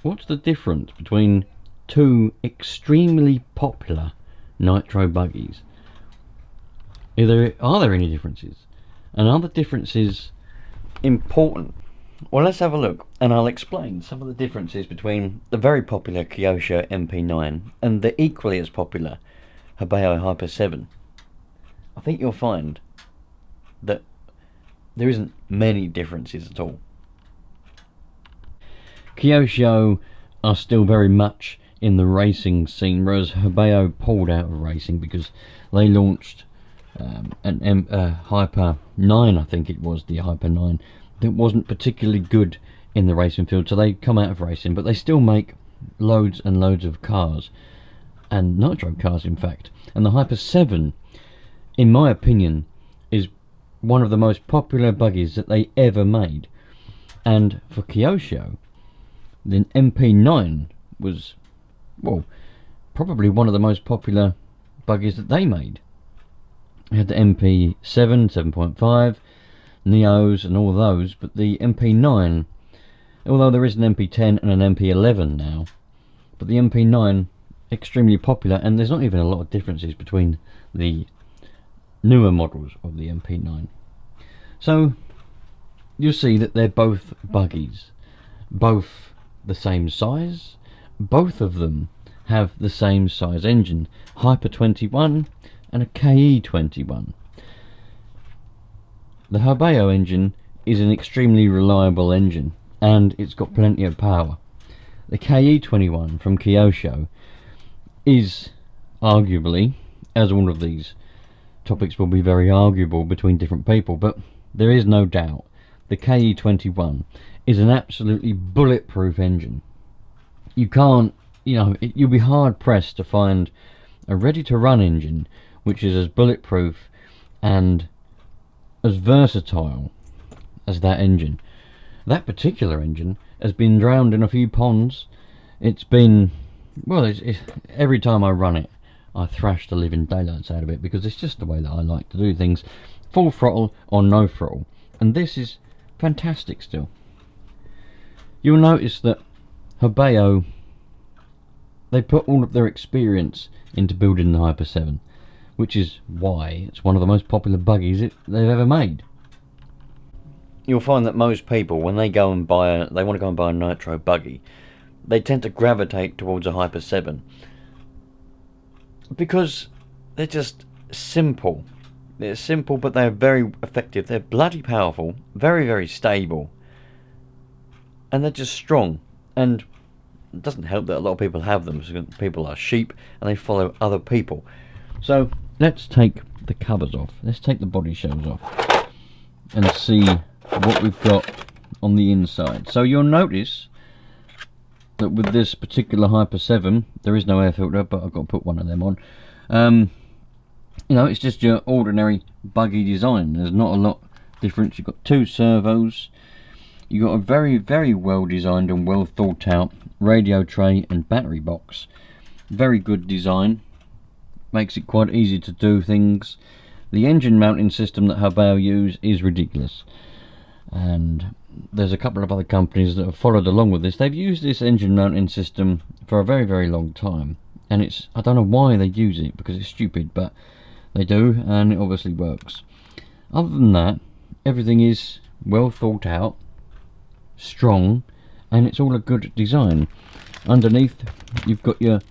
what's the difference between two extremely popular Nitro buggies? Are there any differences? And are the differences important? Well, let's have a look, and I'll explain some of the differences between the very popular Kyosho MP9 and the equally as popular Hobao Hyper7. I think you'll find that there isn't many differences at all. Kyosho are still very much in the racing scene, whereas Hobao pulled out of racing because they launched an Hyper 9, I think it was, the Hyper 9, that wasn't particularly good in the racing field, so they come out of racing, but they still make loads and loads of cars, and Nitro cars in fact. And the Hyper 7, in my opinion, is one of the most popular buggies that they ever made. And for Kyosho, the MP9 was, well, probably one of the most popular buggies that they made. We had the MP7, 7.5, Neos and all those, but the MP9, although there is an MP10 and an MP11 now, but the MP9 extremely popular, and there's not even a lot of differences between the newer models of the MP9. So you'll see that they're both buggies, both the same size, both of them have the same size engine, Hyper 21 and a KE21. The Hobao engine is an extremely reliable engine, and it's got plenty of power. The KE21 from Kyosho is arguably, as all of these topics will be very arguable between different people, but there is no doubt the KE21 is an absolutely bulletproof engine. You can't, you'll be hard pressed to find a ready to run engine which is as bulletproof and as versatile as that engine. That particular engine has been drowned in a few ponds. It's been, well, every time I run it, I thrash the living daylights out of it, because it's just the way that I like to do things. Full throttle or no throttle. And this is fantastic still. You'll notice that Hobao, they put all of their experience into building the Hyper 7, which is why it's one of the most popular buggies they've ever made. You'll find that most people, when they go and they want to go and buy a Nitro buggy, they tend to gravitate towards a Hyper 7 because they're just simple. They're simple, but they're very effective. They're bloody powerful, very, very stable, and they're just strong. And it doesn't help that a lot of people have them, because people are sheep and they follow other people. So let's take the covers off. Let's take the body shells off and see what we've got on the inside. So you'll notice that with this particular Hyper 7, there is no air filter, but I've got to put one of them on. It's just your ordinary buggy design. There's not a lot difference. You've got two servos. You've got a very, very well designed and well thought out radio tray and battery box. Very good design. Makes it quite easy to do things. The engine mounting system that Hobao use is ridiculous, and there's a couple of other companies that have followed along with this. They've used this engine mounting system for a very, very long time, and I don't know why they use it, because it's stupid, but they do, and it obviously works. Other than that, everything is well thought out, strong, and it's all a good design. Underneath, you've got your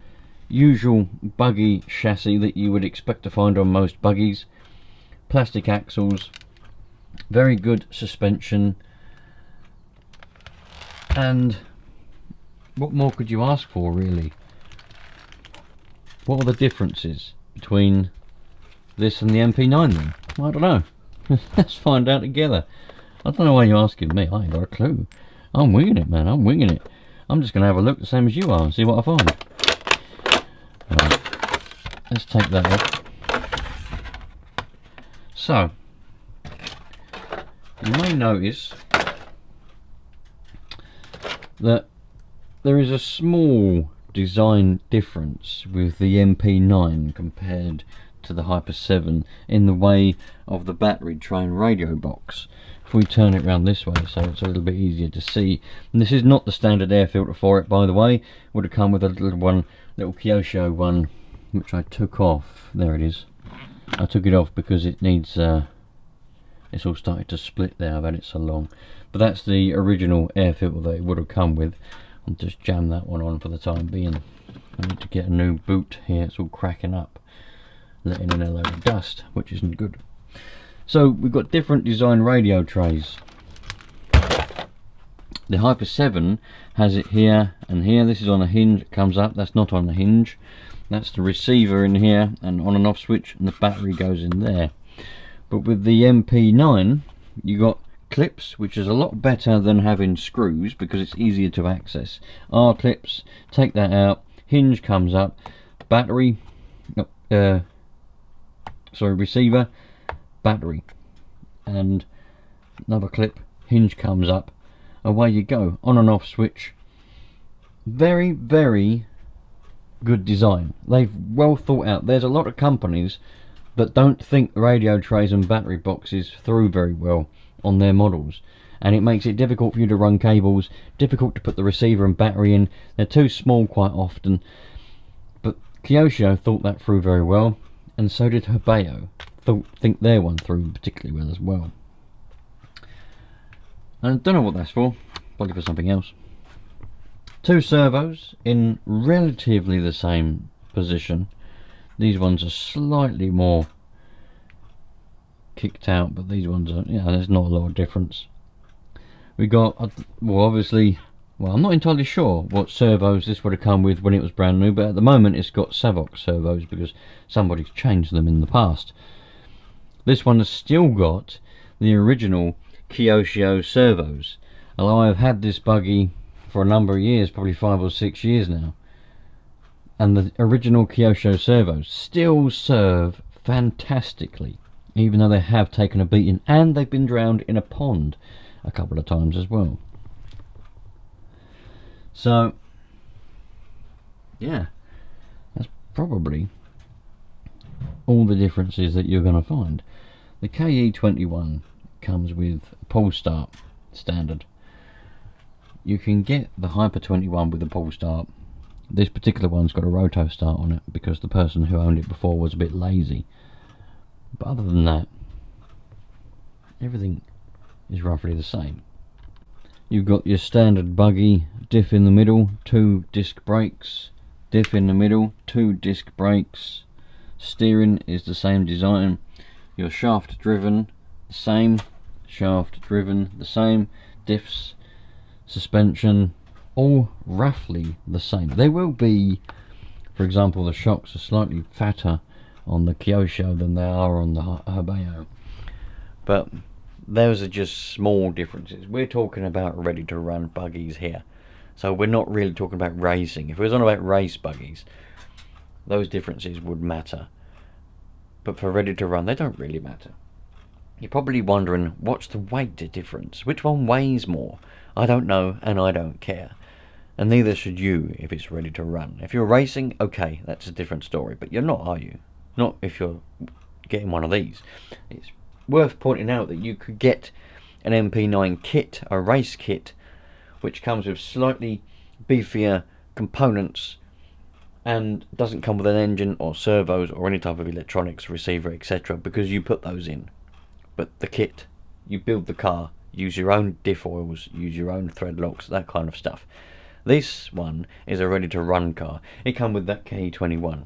usual buggy chassis that you would expect to find on most buggies. Plastic axles, very good suspension, and what more could you ask for, really? What are the differences between this and the MP9 then? I don't know. Let's find out together. I don't know why you're asking me. I ain't got a clue. I'm winging it, man. I'm winging it. I'm just going to have a look the same as you are and see what I find. Right. Let's take that off. So, you may notice that there is a small design difference with the MP9 compared to the Hyper7 in the way of the battery train radio box. If we turn it around this way so it's a little bit easier to see, and this is not the standard air filter for it, by the way. Would have come with a little Kyosho one, which I took off. There it is. I took it off because it needs it's all started to split there. I've had it so long. But that's the original air filter that it would have come with. I'll just jam that one on for the time being. I need to get a new boot here. It's all cracking up, letting in a load of dust, which isn't good. So we've got different design radio trays. The Hyper7 has it here and here. This is on a hinge. It comes up. That's not on a hinge. That's the receiver in here, and on and off switch, and the battery goes in there. But with the MP9, you got clips, which is a lot better than having screws because it's easier to access. R clips, take that out, hinge comes up, battery, receiver, battery, and another clip, hinge comes up, away you go, on and off switch. Very, very good design. They've well thought out. There's a lot of companies that don't think radio trays and battery boxes through very well on their models, and it makes it difficult for you to run cables, difficult to put the receiver and battery in. They're too small quite often, but Kyosho thought that through very well, and so did Hobao. Think their one through particularly well as well. And I don't know what that's for, probably for something else. Two servos in relatively the same position. These ones are slightly more kicked out, but these ones are, there's not a lot of difference. We got, well, obviously, I'm not entirely sure what servos this would have come with when it was brand new, but at the moment it's got Savox servos because somebody's changed them in the past. This one has still got the original Kyosho servos, although I've had this buggy for a number of years, probably 5 or 6 years now, and the original Kyosho servos still serve fantastically, even though they have taken a beating, and they've been drowned in a pond a couple of times as well. So yeah, that's probably all the differences that you're going to find. The KE21 comes with pull start standard. You can get the Hyper21 with a pull start. This particular one's got a roto start on it because the person who owned it before was a bit lazy. But other than that, everything is roughly the same. You've got your standard buggy, diff in the middle, 2 disc brakes, diff in the middle, 2 disc brakes. Steering is the same design. Your shaft driven, the same. Shaft driven, the same. Diffs, suspension, all roughly the same. They will be, for example, the shocks are slightly fatter on the Kyosho than they are on the Hobao, but those are just small differences. We're talking about ready to run buggies here, so we're not really talking about racing. If it was on about race buggies, those differences would matter, but for ready to run they don't really matter. You're probably wondering, what's the weight difference? Which one weighs more? I don't know, and I don't care. And neither should you if it's ready to run. If you're racing, okay, that's a different story. But you're not, are you? Not if you're getting one of these. It's worth pointing out that you could get an MP9 kit, a race kit, which comes with slightly beefier components and doesn't come with an engine or servos or any type of electronics, receiver, etc., because you put those in. But the kit, you build the car, use your own diff oils, use your own thread locks, that kind of stuff. This one is a ready to run car. It came with that KE21,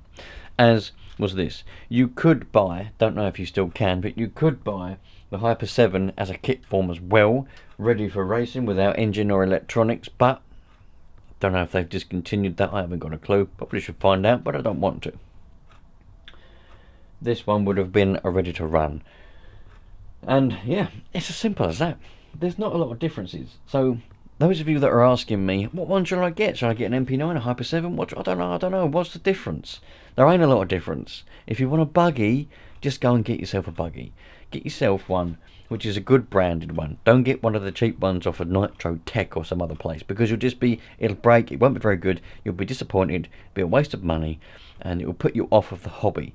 as was this. You could buy, don't know if you still can, but you could buy the Hyper7 as a kit form as well, ready for racing without engine or electronics, but don't know if they've discontinued that. I haven't got a clue. Probably should find out, but I don't want to. This one would have been a ready to run. And yeah, it's as simple as that. There's not a lot of differences. So those of you that are asking me, what one should I get? Should I get an MP9, a Hyper7? I don't know. What's the difference? There ain't a lot of difference. If you want a buggy, just go and get yourself a buggy. Get yourself one which is a good branded one. Don't get one of the cheap ones off of Nitro Tech or some other place, because it'll break, it won't be very good, you'll be disappointed, it'll be a waste of money, and it will put you off of the hobby.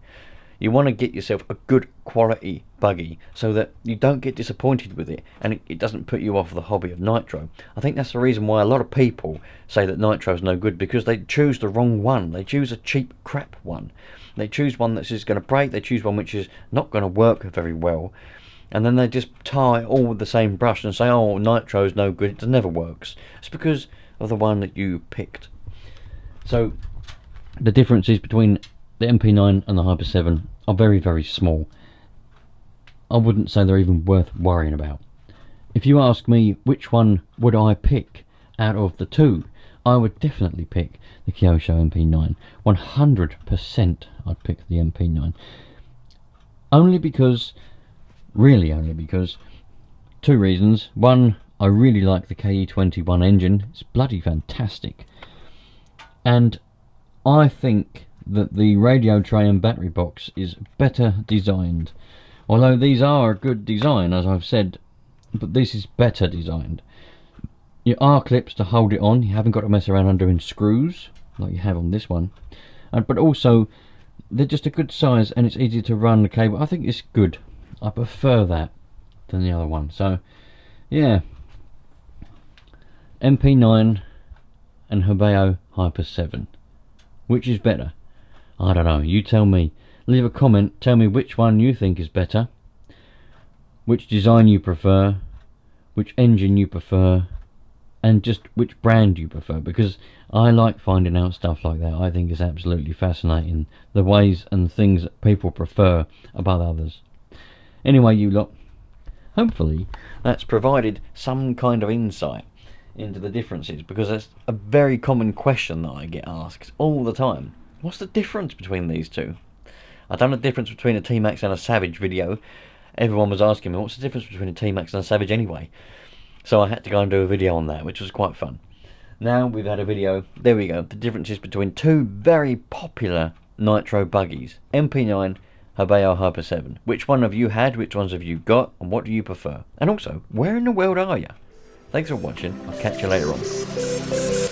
You want to get yourself a good quality buggy so that you don't get disappointed with it, and it doesn't put you off the hobby of Nitro. I think that's the reason why a lot of people say that Nitro's no good, because they choose the wrong one. They choose a cheap crap one. They choose one that's just going to break. They choose one which is not going to work very well, and then they just tie it all with the same brush and say, oh, Nitro's no good, it never works. It's because of the one that you picked. So the differences between the MP9 and the Hyper7 are very, very small. I wouldn't say they're even worth worrying about. If you ask me which one would I pick out of the two, I would definitely pick the Kyosho MP9. 100% I'd pick the MP9. Really only because, two reasons. One, I really like the KE21 engine. It's bloody fantastic. And I think that the radio tray and battery box is better designed. Although these are a good design, as I've said, but this is better designed. Your R-clips to hold it on. You haven't got to mess around undoing screws like you have on this one. But also, they're just a good size and it's easy to run the cable. I think it's good. I prefer that than the other one. So, yeah. MP9 and Hobao Hyper7. Which is better? I don't know. You tell me. Leave a comment. Tell me which one you think is better. Which design you prefer. Which engine you prefer. And just which brand you prefer. Because I like finding out stuff like that. I think it's absolutely fascinating. The ways and things that people prefer about others. Anyway, you lot. Hopefully that's provided some kind of insight into the differences, because that's a very common question that I get asked all the time. What's the difference between these two? I've done a difference between a T-Max and a Savage video. Everyone was asking me, what's the difference between a T-Max and a Savage anyway? So I had to go and do a video on that, which was quite fun. Now we've had a video, there we go, the differences between two very popular Nitro buggies, MP9, Hobao Hyper7. Which one have you had, which ones have you got, and what do you prefer? And also, where in the world are you? Thanks for watching, I'll catch you later on.